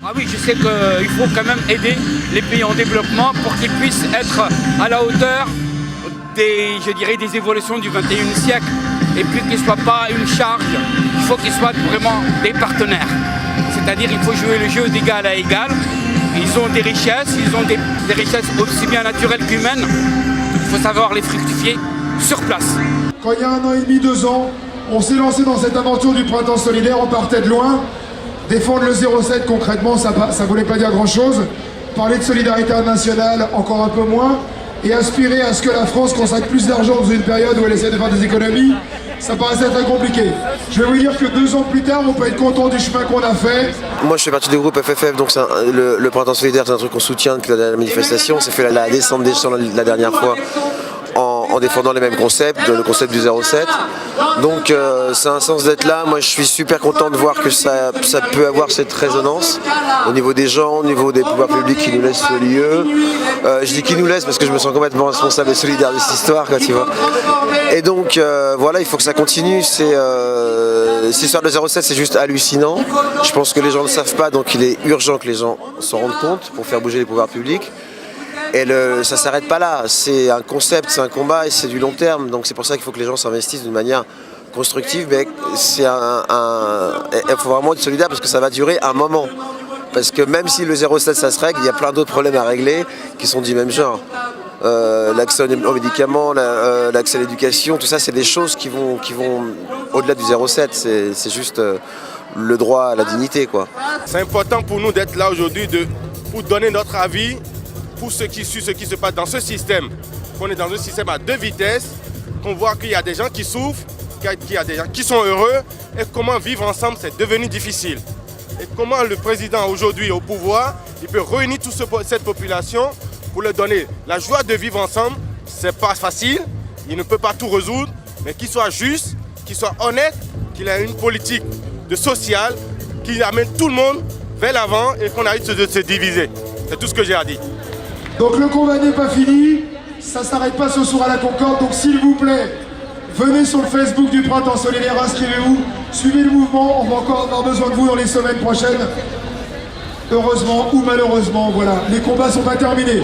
Ah oui, je sais qu'il faut quand même aider les pays en développement pour qu'ils puissent être à la hauteur des évolutions du 21e siècle. Et puis qu'ils ne soient pas une charge, il faut qu'ils soient vraiment des partenaires. C'est-à-dire qu'il faut jouer le jeu d'égal à égal. Ils ont des richesses, des richesses aussi bien naturelles qu'humaines. Il faut savoir les fructifier sur place. Quand il y a 1 an et demi, 2 ans, on s'est lancé dans cette aventure du printemps solidaire, on partait de loin. Défendre le 0,7 concrètement, ça ne voulait pas dire grand-chose. Parler de solidarité nationale, encore un peu moins. Et aspirer à ce que la France consacre plus d'argent dans une période où elle essaie de faire des économies, ça paraissait très compliqué. Je vais vous dire que 2 ans plus tard, on peut être content du chemin qu'on a fait. Moi je fais partie du groupe FFF, donc le printemps solidaire c'est un truc qu'on soutient depuis la manifestation. On s'est fait la descente des champs la dernière fois en défendant les mêmes concepts, le concept du 0,7. Donc c'est un sens d'être là. Moi je suis super content de voir que ça peut avoir cette résonance au niveau des gens, au niveau des pouvoirs publics qui nous laissent ce lieu. Je dis qui nous laissent parce que je me sens complètement responsable et solidaire de cette histoire, quoi, tu vois. Et donc voilà, il faut que ça continue. Cette histoire de 0,7 c'est juste hallucinant. Je pense que les gens ne le savent pas, donc il est urgent que les gens s'en rendent compte pour faire bouger les pouvoirs publics. Et ça ne s'arrête pas là, c'est un concept, c'est un combat et c'est du long terme. Donc c'est pour ça qu'il faut que les gens s'investissent d'une manière constructive. Mais il faut vraiment être solidaire parce que ça va durer un moment. Parce que même si le 0,7 ça se règle, il y a plein d'autres problèmes à régler qui sont du même genre. L'accès aux médicaments, l'accès à l'éducation, tout ça c'est des choses qui vont au-delà du 0,7. C'est juste le droit à la dignité, quoi. C'est important pour nous d'être là aujourd'hui pour donner notre avis pour ce qui se passe dans ce système. On est dans un système à 2 vitesses, qu'on voit qu'il y a des gens qui souffrent, qu'il y a des gens qui sont heureux, et comment vivre ensemble c'est devenu difficile. Et comment le président aujourd'hui au pouvoir, il peut réunir toute cette population pour leur donner la joie de vivre ensemble. C'est pas facile, il ne peut pas tout résoudre, mais qu'il soit juste, qu'il soit honnête, qu'il ait une politique de social, qui amène tout le monde vers l'avant et qu'on arrête de se diviser. C'est tout ce que j'ai à dire. Donc le combat n'est pas fini, ça ne s'arrête pas ce soir à la Concorde, donc s'il vous plaît, venez sur le Facebook du Printemps Solidaire, inscrivez-vous, suivez le mouvement, on va encore avoir besoin de vous dans les semaines prochaines. Heureusement ou malheureusement, voilà, les combats ne sont pas terminés.